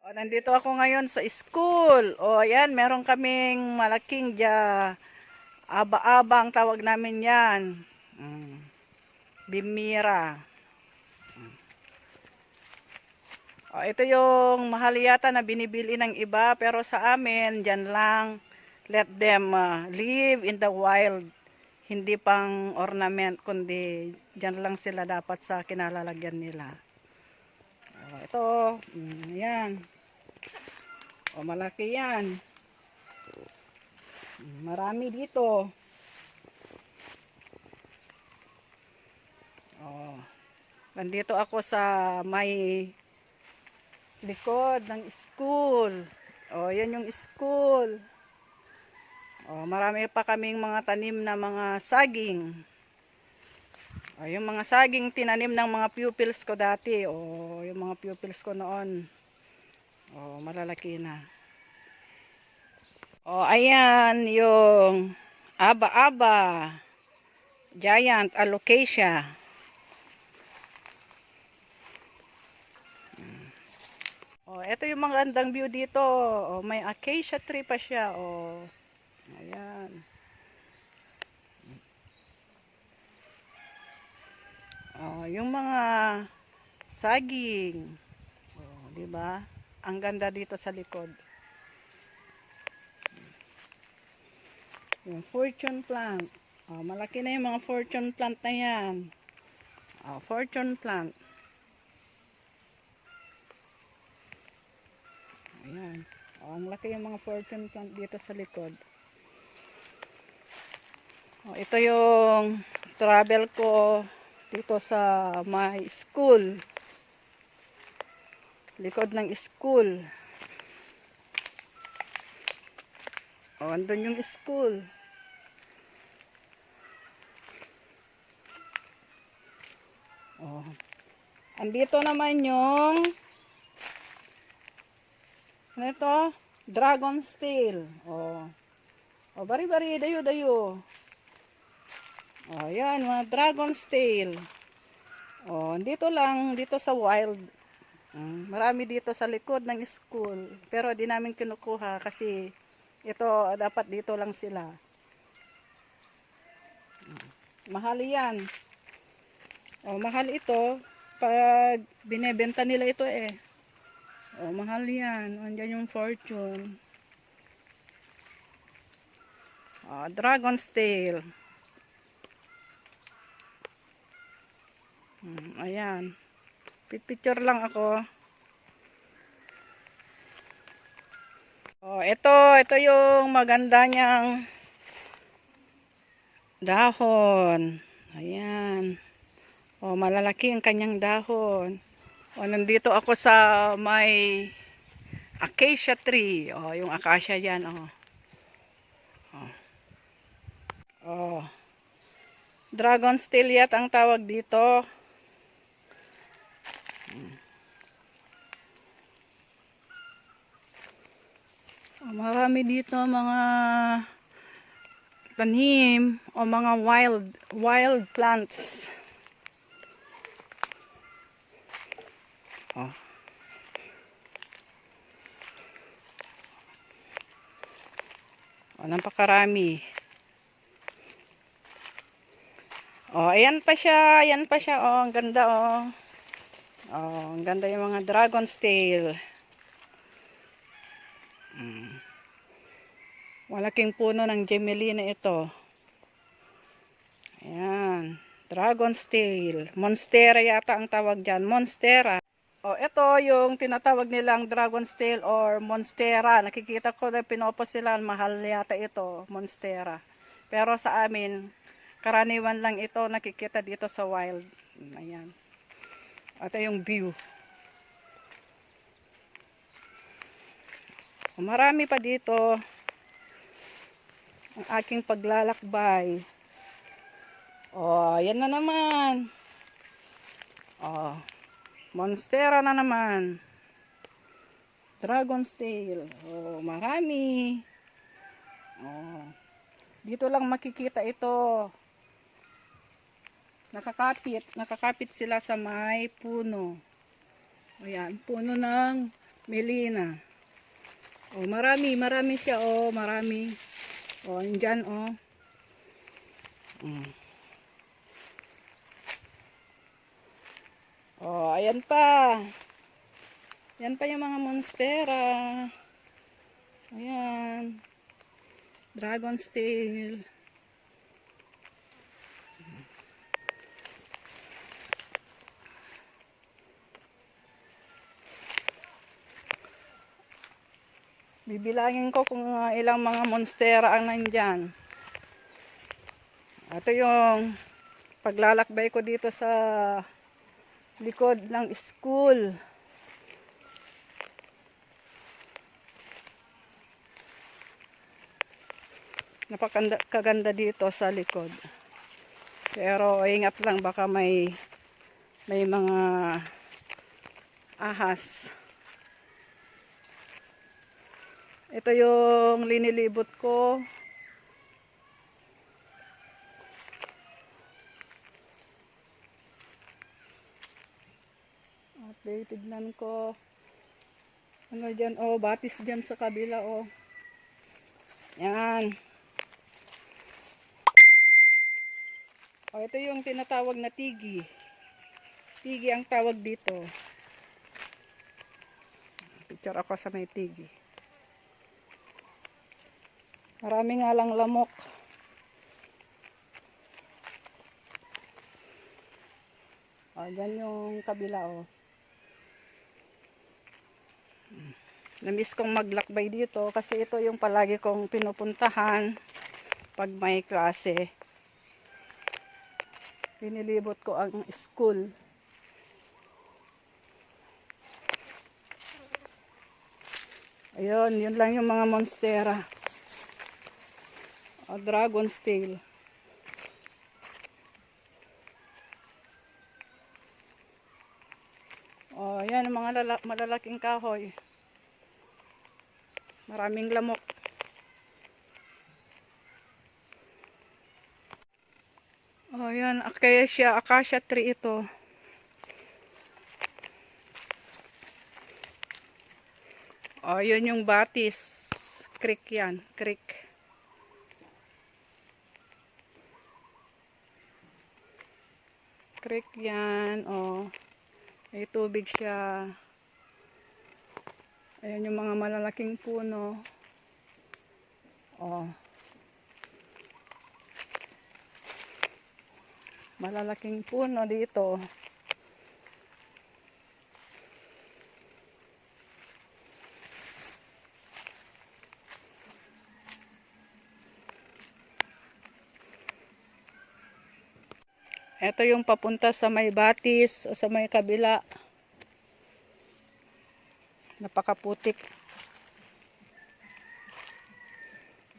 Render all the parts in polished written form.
Nandito ako ngayon sa school. Ayan, meron kaming malaking aba-aba ang tawag namin yan. Mm, Bimira. Ito yung mahal yata na binibili ng iba, pero sa amin, dyan lang, let them live in the wild. Hindi pang ornament, kundi dyan lang sila dapat sa kinalalagyan nila. Ito, yan. Malaki yan. Marami dito. Nandito ako sa may likod ng school. Yan yung school. Marami pa kaming mga tanim na mga saging. Yung mga saging tinanim ng mga pupils ko dati. Yung mga pupils ko noon. Malalaki na. Ayan yung aba-aba. Giant alocasia. Ito yung mga gandang view dito. May acacia tree pa siya. Ayan. Yung mga saging. Di ba? Ang ganda dito sa likod. Yung fortune plant. Malaki na yung mga fortune plant na yan. Fortune plant. Ayan. Ang laki yung mga fortune plant dito sa likod. Ito yung travel ko dito sa my school. Likod ng school. Andun yung school. Andito naman yung ito, dragon tail. Bari-bari, dayo-dayo. Yan, mga dragon tail. Dito lang, dito sa wild. Marami dito sa likod ng school. Pero di namin kinukuha kasi ito, dapat dito lang sila. Mahal yan. Mahal ito. Pag binebenta nila ito mahal yan. Andyan yung fortune. Dragon's tail. Ayan. Picture lang ako. Ito yung maganda niyang dahon. Ayan. Malalaki ang kanyang dahon. Nandito ako sa may acacia tree. Yung acacia yan. Dragon's tail yat ang tawag dito. Marami dito mga tanim o mga wild plants. Napakarami. Ayan pa siya, ang ganda ang ganda yung mga dragon's tail. Malaking puno ng gemelina ito. Ayan, dragon's tail. Monstera yata ang tawag dyan, monstera. Ito yung tinatawag nilang dragon's tail or monstera. Nakikita ko na pinopos sila, mahal yata ito, monstera. Pero sa amin, karaniwan lang ito nakikita dito sa wild. Ayan. Ito yung view. Marami pa dito ang aking paglalakbay. Yan na naman. Monstera na naman. Dragon's tail. Marami. Dito lang makikita ito. Nakakapit sila sa may puno. Ayan, puno ng Melina. Oh, marami siya, oh, marami. Oh, andyan, oh. Oh, ayan pa. Yan pa yung mga monstera. Ayan. Dragon's tail. Bibilangin ko kung ilang mga monstera ang nandyan. Ito yung paglalakbay ko dito sa likod ng school. Napakaganda dito sa likod. Pero ingat lang, baka may mga ahas. Ito yung linilibot ko. Okay, tignan ko. Ano dyan? Oh, batis dyan sa kabila, oh. Yan. Oh, ito yung tinatawag na tigi. Tigi ang tawag dito. Picture ako sa may tigi. Marami nga lang lamok. Oh, dyan yung kabila, oh. Namiss kong maglakbay dito kasi ito yung palagi kong pinupuntahan pag may klase. Pinilibot ko ang school. Ayun, yun lang yung mga monstera. O, dragon's tail. O, yan ang mga malalaking kahoy. Maraming lamok. O, yan, acacia tree ito. O, yun yung batis. Creek yan, creek. Creek yan, o. May tubig siya. Ayan yung mga malalaking puno. O. Malalaking puno dito. Ito yung papunta sa may batis o sa may kabila. Napakaputik.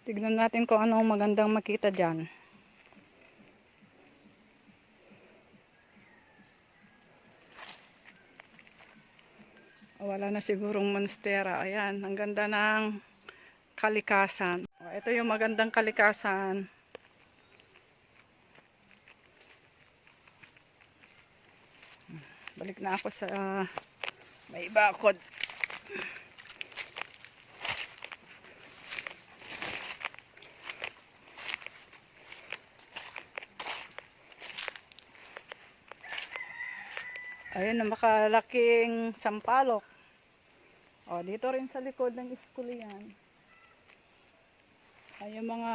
Tignan natin kung anong magandang makita dyan. Wala na sigurong monstera. Ayan, ang ganda ng kalikasan. Ito yung magandang kalikasan. Balik na ako sa may bakod. Ayun, makalaking sampalok. O, dito rin sa likod ng school yan. Ay, yung mga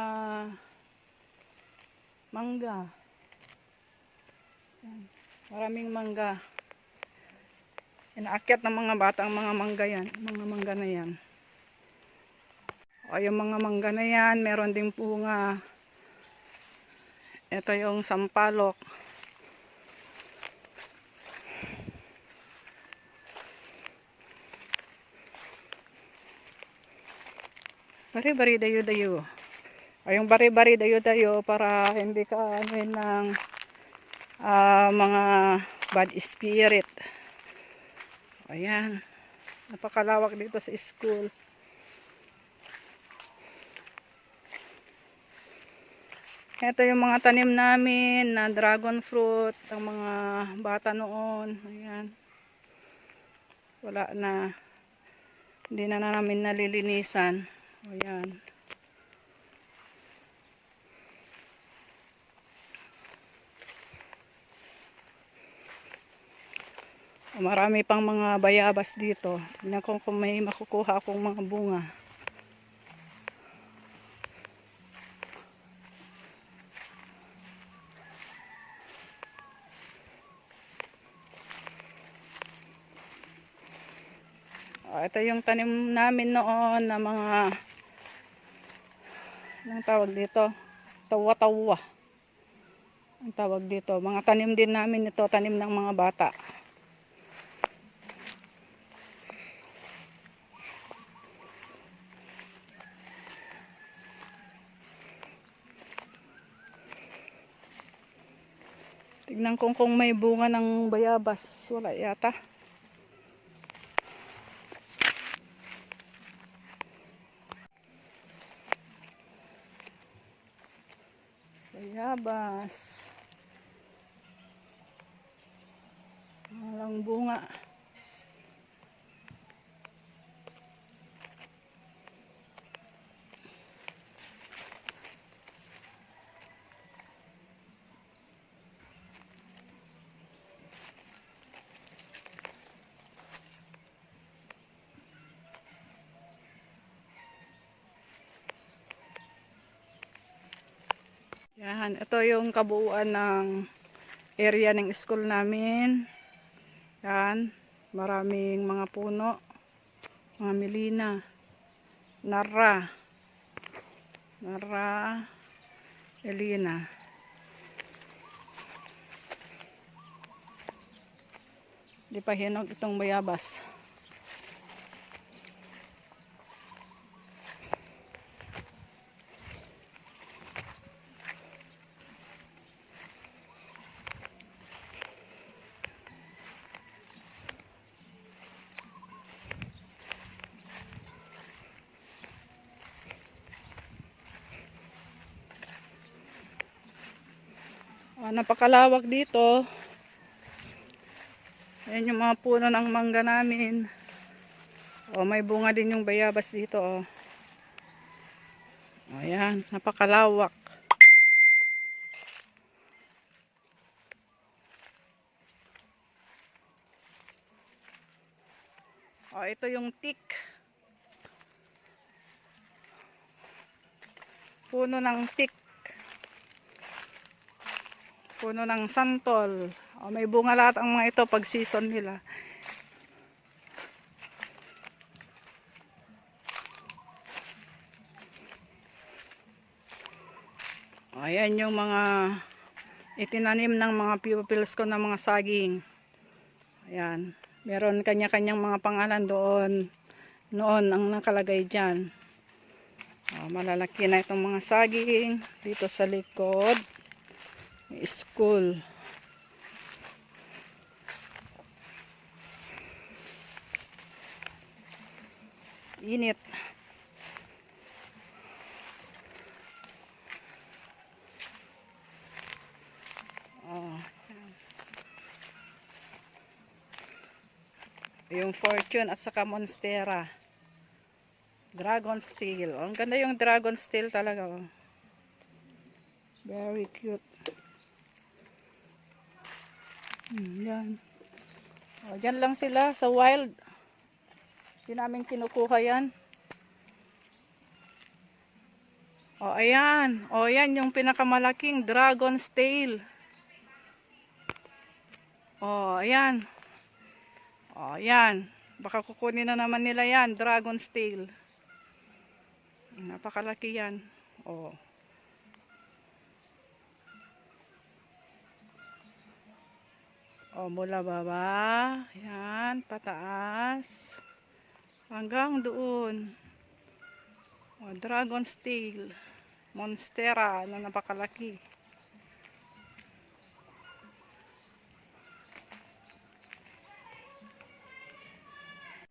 mangga. Maraming mangga. Inaakyat ng mga bata ang mga mangga yan. Mga mangga na yan. O, yung mga mangga na yan, meron ding bunga. Ito yung sampalok. Bari-bari dayo-dayo. O, yung bari-bari dayo-dayo para hindi ka ng mga bad spirit. Ayan. Napakalawak dito sa school. Ito yung mga tanim namin na dragon fruit. Ang mga bata noon. Ayan. Wala na. Hindi na namin nalilinisan. O yan. Marami pang mga bayabas dito. Tignan ko kung may makukuha akong mga bunga. Ito yung tanim namin noon na mga, anong tawag dito? Tawa-tawa. Ang tawag dito. Mga tanim din namin ito. Tanim ng mga bata. Tignan ko kung may bunga ng bayabas. Wala yata. Bayabas. Walang bunga. Yan, ito yung kabuuan ng area ng school namin. Yan, maraming mga puno, mga milina, nara, elina. Di pa hinog itong bayabas. Napakalawak dito. Ayan yung mga puno ng mangga namin. May bunga din yung bayabas dito. Ayan, napakalawak. Ito yung teak. Puno ng teak. Puno ng santol. May bunga lahat ang mga ito pag season nila. Ayan yung mga itinanim ng mga pupils ko na mga saging. Ayan. Meron kanya-kanyang mga pangalan doon. Noon ang nakalagay dyan. Malalaki na itong mga saging. Dito sa likod. School. Init. Yung Fortune at saka Monstera. Dragon Steel. Ang ganda yung Dragon Steel talaga. Very cute. Yan. Dyan lang sila sa wild. Hindi namin kinukuha yan. Ayan. Yan yung pinakamalaking Dragon Steel. Ayan. Ayan. Baka kukunin na naman nila yan. Dragon Steel. Napakalaki yan. Mula baba. Yan. Pataas. Hanggang doon. Dragon Steel. Monstera na napakalaki.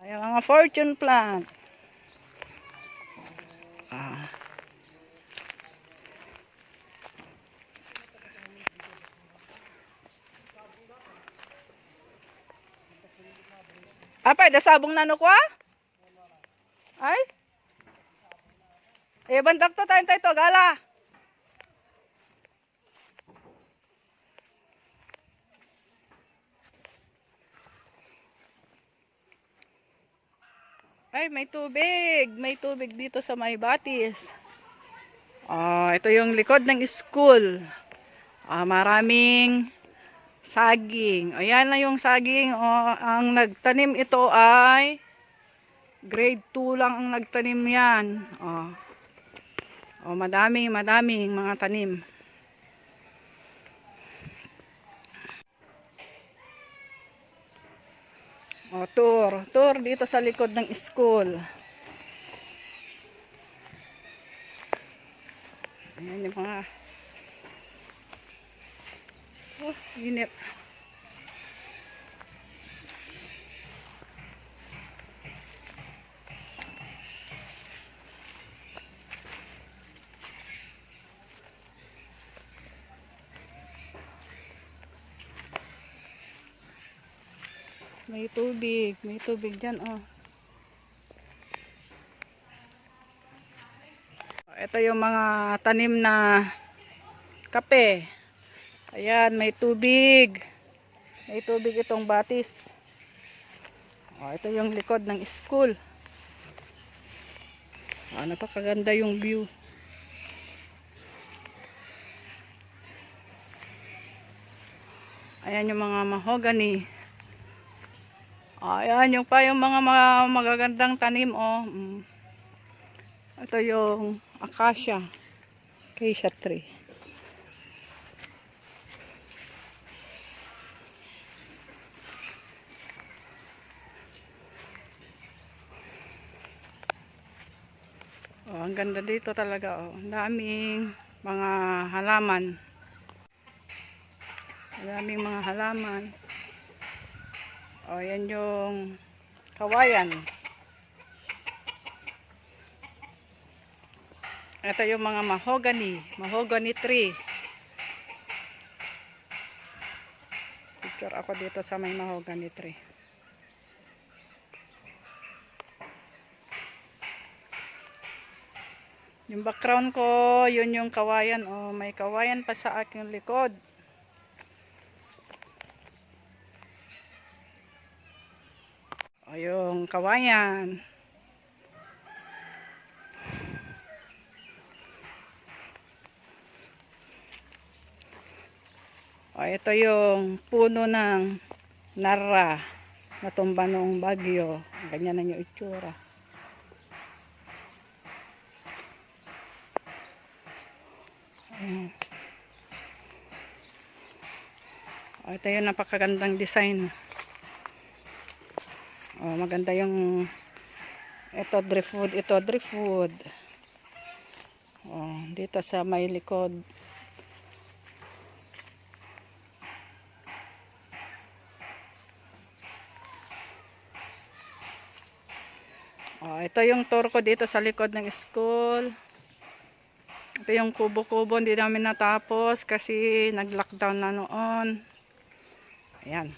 Ayan mga fortune plant. Apay, dasabong na no ko? Ay? Bandak to tayo to, gala. Ay, may tubig. May tubig dito sa may batis. Ito yung likod ng school. Maraming saging. Ayan na yung saging. Ang nagtanim ito ay grade 2 lang ang nagtanim yan. Madaming mga tanim. Tour dito sa likod ng school. Ayan yung mga inip. May tubig dyan, Ito yung mga tanim na kape. Ayan, may tubig. May tubig itong batis. Ito yung likod ng school. Napakaganda yung view. Ayan yung mga mahogany. Ayan yung pa yung mga magagandang tanim, Ito yung acacia tree. Ang ganda dito talaga, Ang daming mga halaman. Maraming mga halaman. Yan yung kawayan. Ito yung mga mahogany tree. Picture ako dito sa may mahogany tree. Yung background ko, yun yung kawayan. May kawayan pa sa aking likod. Yung kawayan. Ito yung puno ng nara. Natumba noong bagyo. Ganyan na yung itsura. Ito yung napakagandang design. Maganda yung ito driftwood. Dito sa may likod. Ito yung tour ko dito sa likod ng school. Ito yung kubo-kubo, hindi namin natapos kasi nag-lockdown na noon. Ayan.